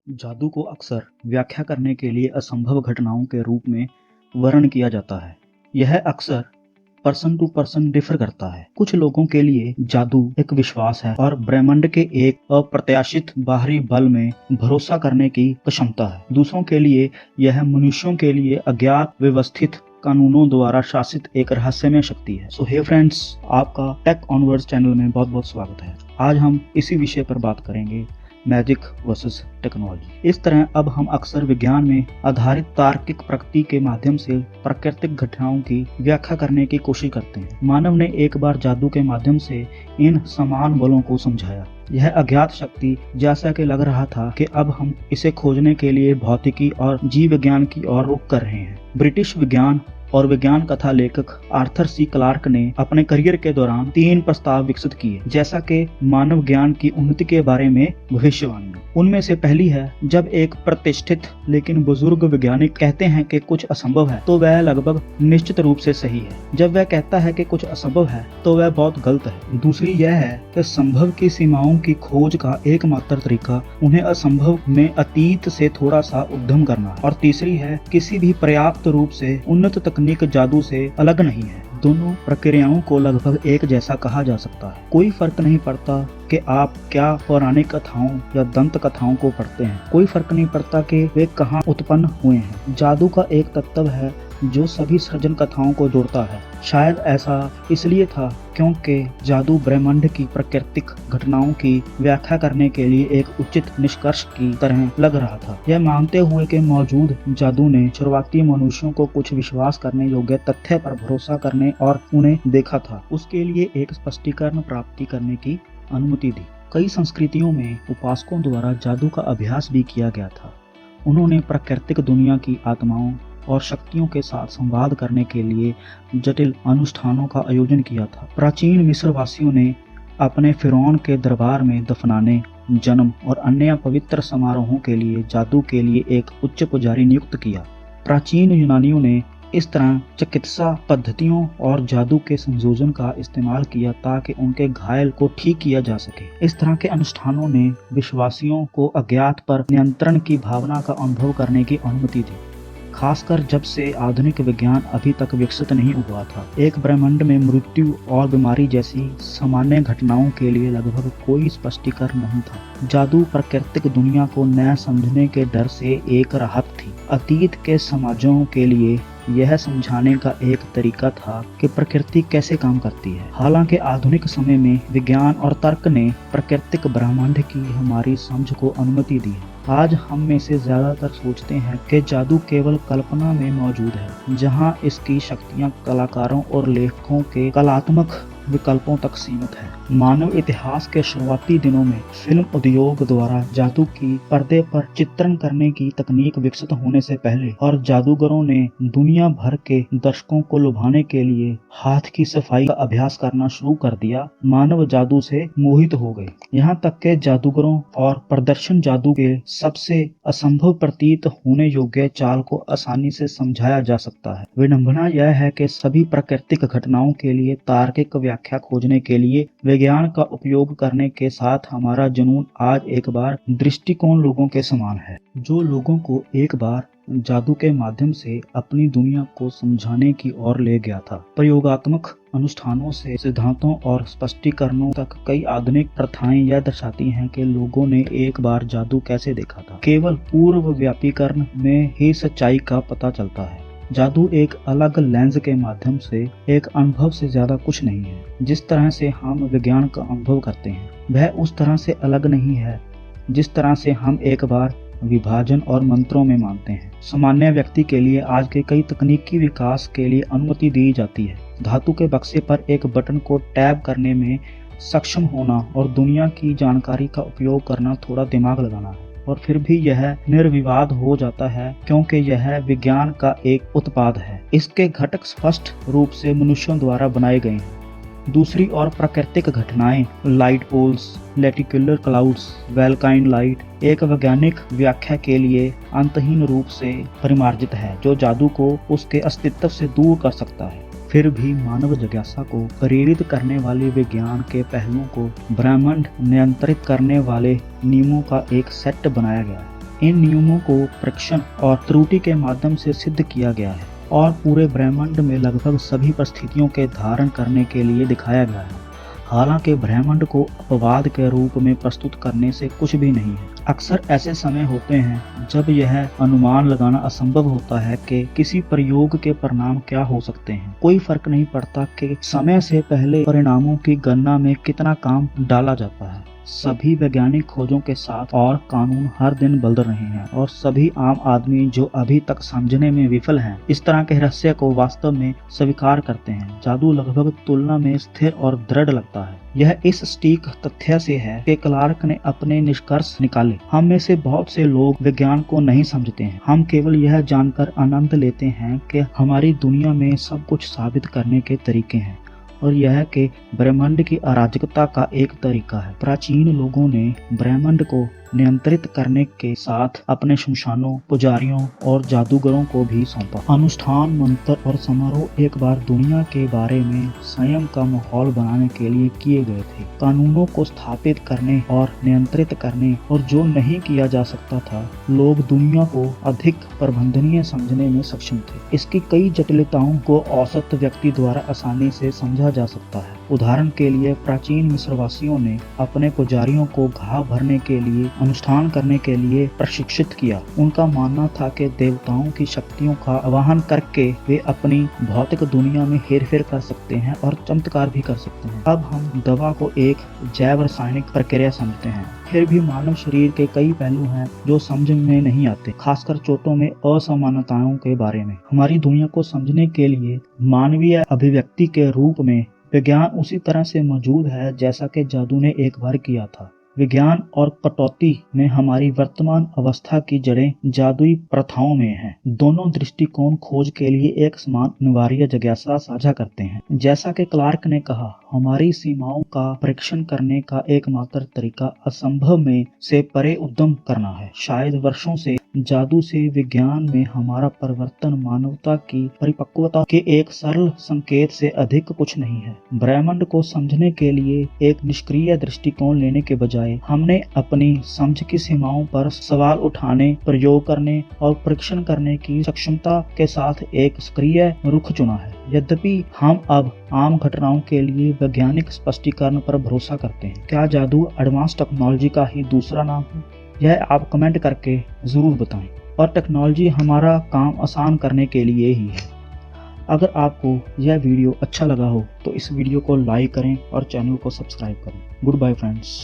जादू को अक्सर व्याख्या करने के लिए असंभव घटनाओं के रूप में वर्णन किया जाता है। यह अक्सर पर्सन टू पर्सन डिफर करता है। कुछ लोगों के लिए जादू एक विश्वास है और ब्रह्मांड के एक अप्रत्याशित बाहरी बल में भरोसा करने की क्षमता है। दूसरों के लिए यह मनुष्यों के लिए अज्ञात व्यवस्थित कानूनों द्वारा शासित एक रहस्यमय शक्ति है। सो हे फ्रेंड्स, आपका टेक ऑनवर्ड्स चैनल में बहुत बहुत स्वागत है। आज हम इसी विषय पर बात करेंगे, मैजिक वर्सेस टेक्नोलॉजी। इस तरह अब हम अक्सर विज्ञान में आधारित तार्किक प्रकृति के माध्यम से प्राकृतिक घटनाओं की व्याख्या करने की कोशिश करते हैं। मानव ने एक बार जादू के माध्यम से इन समान बलों को समझाया। यह अज्ञात शक्ति जैसा कि लग रहा था कि अब हम इसे खोजने के लिए भौतिकी और जीव विज्ञान की ओर रुख कर रहे हैं। ब्रिटिश विज्ञान और विज्ञान कथा लेखक आर्थर सी क्लार्क ने अपने करियर के दौरान 3 प्रस्ताव विकसित किए, जैसा कि मानव ज्ञान की उन्नति के बारे में भविष्यवाणी। उनमें से पहली है, जब एक प्रतिष्ठित लेकिन बुजुर्ग वैज्ञानिक कहते हैं कि कुछ असंभव है तो वह लगभग निश्चित रूप से सही है। जब वह कहता है कि कुछ असंभव है तो वह बहुत गलत है। दूसरी यह है कि संभव की सीमाओं की खोज का एकमात्र तरीका उन्हें असंभव में अतीत से थोड़ा सा उद्यम करना है। और तीसरी है, किसी भी पर्याप्त रूप से उन्नत तकनीक जादू से अलग नहीं है। दोनों प्रक्रियाओं को लगभग एक जैसा कहा जा सकता है। कोई फर्क नहीं पड़ता कि आप क्या पौराणिक कथाओं या दंत कथाओं को पढ़ते हैं। कोई फर्क नहीं पड़ता कि वे कहाँ उत्पन्न हुए हैं। जादू का एक तत्व है जो सभी सृजन कथाओं को जोड़ता है। शायद ऐसा इसलिए था क्योंकि जादू ब्रह्मांड की प्राकृतिक घटनाओं की व्याख्या करने के लिए एक उचित निष्कर्ष की तरह लग रहा था। यह मानते हुए कि मौजूद जादू ने शुरुआती मनुष्यों को कुछ विश्वास करने योग्य तथ्य पर भरोसा करने और उन्हें देखा था, उसके लिए एक स्पष्टीकरण प्राप्ति करने की अनुमति दी। कई संस्कृतियों में उपासकों द्वारा जादू का अभ्यास भी किया गया था। उन्होंने प्राकृतिक दुनिया की आत्माओं और शक्तियों के साथ संवाद करने के लिए जटिल अनुष्ठानों का आयोजन किया था। प्राचीन मिस्र वासियों ने अपने फिरौन के दरबार में दफनाने, जन्म और अन्य पवित्र समारोहों के लिए जादू के लिए एक उच्च पुजारी नियुक्त किया। प्राचीन यूनानियों ने इस तरह चिकित्सा पद्धतियों और जादू के संयोजन का इस्तेमाल किया ताकि उनके घायल को ठीक किया जा सके। इस तरह के अनुष्ठानों ने विश्वासियों को अज्ञात पर नियंत्रण की भावना का अनुभव करने की अनुमति दी, खासकर जब से आधुनिक विज्ञान अभी तक विकसित नहीं हुआ था। एक ब्रह्मांड में मृत्यु और बीमारी जैसी सामान्य घटनाओं के लिए लगभग कोई स्पष्टीकरण नहीं था। जादू प्राकृतिक दुनिया को न समझने के डर से एक राहत थी। अतीत के समाजों के लिए यह समझाने का एक तरीका था कि प्रकृति कैसे काम करती है। हालांकि आधुनिक समय में विज्ञान और तर्क ने प्राकृतिक ब्रह्मांड की हमारी समझ को अनुमति दी है। आज हम में से ज्यादातर सोचते हैं कि जादू केवल कल्पना में मौजूद है, जहां इसकी शक्तियां कलाकारों और लेखकों के कलात्मक विकल्पों तक सीमित है। मानव इतिहास के शुरुआती दिनों में फिल्म उद्योग द्वारा जादू की पर्दे पर चित्रण करने की तकनीक विकसित होने से पहले और जादूगरों ने दुनिया भर के दर्शकों को लुभाने के लिए हाथ की सफाई का अभ्यास करना शुरू कर दिया, मानव जादू से मोहित हो गए। यहाँ तक के जादूगरों और प्रदर्शन जादू के सबसे असंभव प्रतीत होने योग्य चाल को आसानी से समझाया जा सकता है। विडंबना यह है कि सभी प्राकृतिक घटनाओं के लिए तार्किक व्याख्या खोजने के लिए विज्ञान का उपयोग करने के साथ हमारा जुनून आज एक बार दृष्टिकोण लोगों के समान है, जो लोगों को एक बार जादू के माध्यम से अपनी दुनिया को समझाने की ओर ले गया था। प्रयोगात्मक अनुष्ठानों से सिद्धांतों और स्पष्टीकरणों तक कई आधुनिक प्रथाएं यह दर्शाती हैं कि लोगों ने एक बार जादू कैसे देखा था। केवल पूर्व व्यापीकरण में ही सच्चाई का पता चलता है। जादू एक अलग लेंस के माध्यम से एक अनुभव से ज्यादा कुछ नहीं है। जिस तरह से हम विज्ञान का अनुभव करते हैं वह उस तरह से अलग नहीं है जिस तरह से हम एक बार विभाजन और मंत्रों में मानते हैं। सामान्य व्यक्ति के लिए आज के कई तकनीकी विकास के लिए अनुमति दी जाती है। धातु के बक्से पर एक बटन को टैप करने में सक्षम होना और दुनिया की जानकारी का उपयोग करना थोड़ा दिमाग लगाना है, और फिर भी यह निर्विवाद हो जाता है क्योंकि यह विज्ञान का एक उत्पाद है। इसके घटक स्पष्ट रूप से मनुष्यों द्वारा बनाए गए हैं। दूसरी ओर प्राकृतिक घटनाएं, light poles, lenticular clouds, वेलकाइंड light, एक वैज्ञानिक व्याख्या के लिए अंतहीन रूप से परिमार्जित है, जो जादू को उसके अस्तित्व से दूर कर सकता है। फिर भी मानव जिज्ञासा को प्रेरित करने वाले विज्ञान के पहलुओं को ब्रह्मांड नियंत्रित करने वाले नियमों का एक सेट बनाया गया है। इन नियमों को परीक्षण और त्रुटि के माध्यम से सिद्ध किया गया है और पूरे ब्रह्मांड में लगभग सभी परिस्थितियों के धारण करने के लिए दिखाया गया है। हालांकि ब्रह्मांड को अपवाद के रूप में प्रस्तुत करने से कुछ भी नहीं है। अक्सर ऐसे समय होते हैं जब यह अनुमान लगाना असंभव होता है कि किसी प्रयोग के परिणाम क्या हो सकते हैं। कोई फर्क नहीं पड़ता कि समय से पहले परिणामों की गणना में कितना काम डाला जाता है। सभी वैज्ञानिक खोजों के साथ और कानून हर दिन बदल रहे हैं और सभी आम आदमी जो अभी तक समझने में विफल हैं, इस तरह के रहस्य को वास्तव में स्वीकार करते हैं। जादू लगभग तुलना में स्थिर और दृढ़ लगता है। यह इस सटीक तथ्य से है कि क्लार्क ने अपने निष्कर्ष निकाले। हम में से बहुत से लोग विज्ञान को नहीं समझते हैं। हम केवल यह जानकर आनंद लेते हैं कि हमारी दुनिया में सब कुछ साबित करने के तरीके हैं और यह कि ब्रह्मांड की अराजकता का एक तरीका है। प्राचीन लोगों ने ब्रह्मांड को नियंत्रित करने के साथ अपने शमशानों, पुजारियों और जादूगरों को भी सौंपा। अनुष्ठान, मंत्र और समारोह एक बार दुनिया के बारे में संयम का माहौल बनाने के लिए किए गए थे। कानूनों को स्थापित करने और नियंत्रित करने और जो नहीं किया जा सकता था, लोग दुनिया को अधिक प्रबंधनीय समझने में सक्षम थे। इसकी कई जटिलताओं को औसत व्यक्ति द्वारा आसानी से समझा जा सकता है। उदाहरण के लिए प्राचीन मिस्रवासियों ने अपने पुजारियों को घाव भरने के लिए, अनुष्ठान करने के लिए प्रशिक्षित किया। उनका मानना था कि देवताओं की शक्तियों का आवाहन करके वे अपनी भौतिक दुनिया में हेरफेर कर सकते हैं और चमत्कार भी कर सकते हैं। अब हम दवा को एक जैव रासायनिक प्रक्रिया समझते हैं। फिर भी मानव शरीर के कई पहलू हैं जो समझ में नहीं आते, खासकर चोटों में असमानताओं के बारे में। हमारी दुनिया को समझने के लिए मानवीय अभिव्यक्ति के रूप में विज्ञान उसी तरह से मौजूद है जैसा कि जादू ने एक बार किया था। विज्ञान और कटौती में हमारी वर्तमान अवस्था की जड़ें जादुई प्रथाओं में हैं। दोनों दृष्टिकोण खोज के लिए एक समान अनिवार्य जिज्ञासा साझा करते हैं। जैसा कि क्लार्क ने कहा, हमारी सीमाओं का परीक्षण करने का एकमात्र तरीका असंभव में से परे उद्यम करना है। शायद वर्षों से जादू से विज्ञान में हमारा परिवर्तन मानवता की परिपक्वता के एक सरल संकेत से अधिक कुछ नहीं है। ब्रह्मांड को समझने के लिए एक निष्क्रिय दृष्टिकोण लेने के बजाय हमने अपनी समझ की सीमाओं पर सवाल उठाने, प्रयोग करने और परीक्षण करने की सक्षमता के साथ एक सक्रिय रुख चुना है। यद्यपि हम अब आम घटनाओं के लिए वैज्ञानिक स्पष्टीकरण पर भरोसा करते हैं। क्या जादू एडवांस टेक्नोलॉजी का ही दूसरा नाम है? यह आप कमेंट करके जरूर बताएं। और टेक्नोलॉजी हमारा काम आसान करने के लिए ही है। अगर आपको यह वीडियो अच्छा लगा हो तो इस वीडियो को लाइक करें और चैनल को सब्सक्राइब करें। Good bye friends.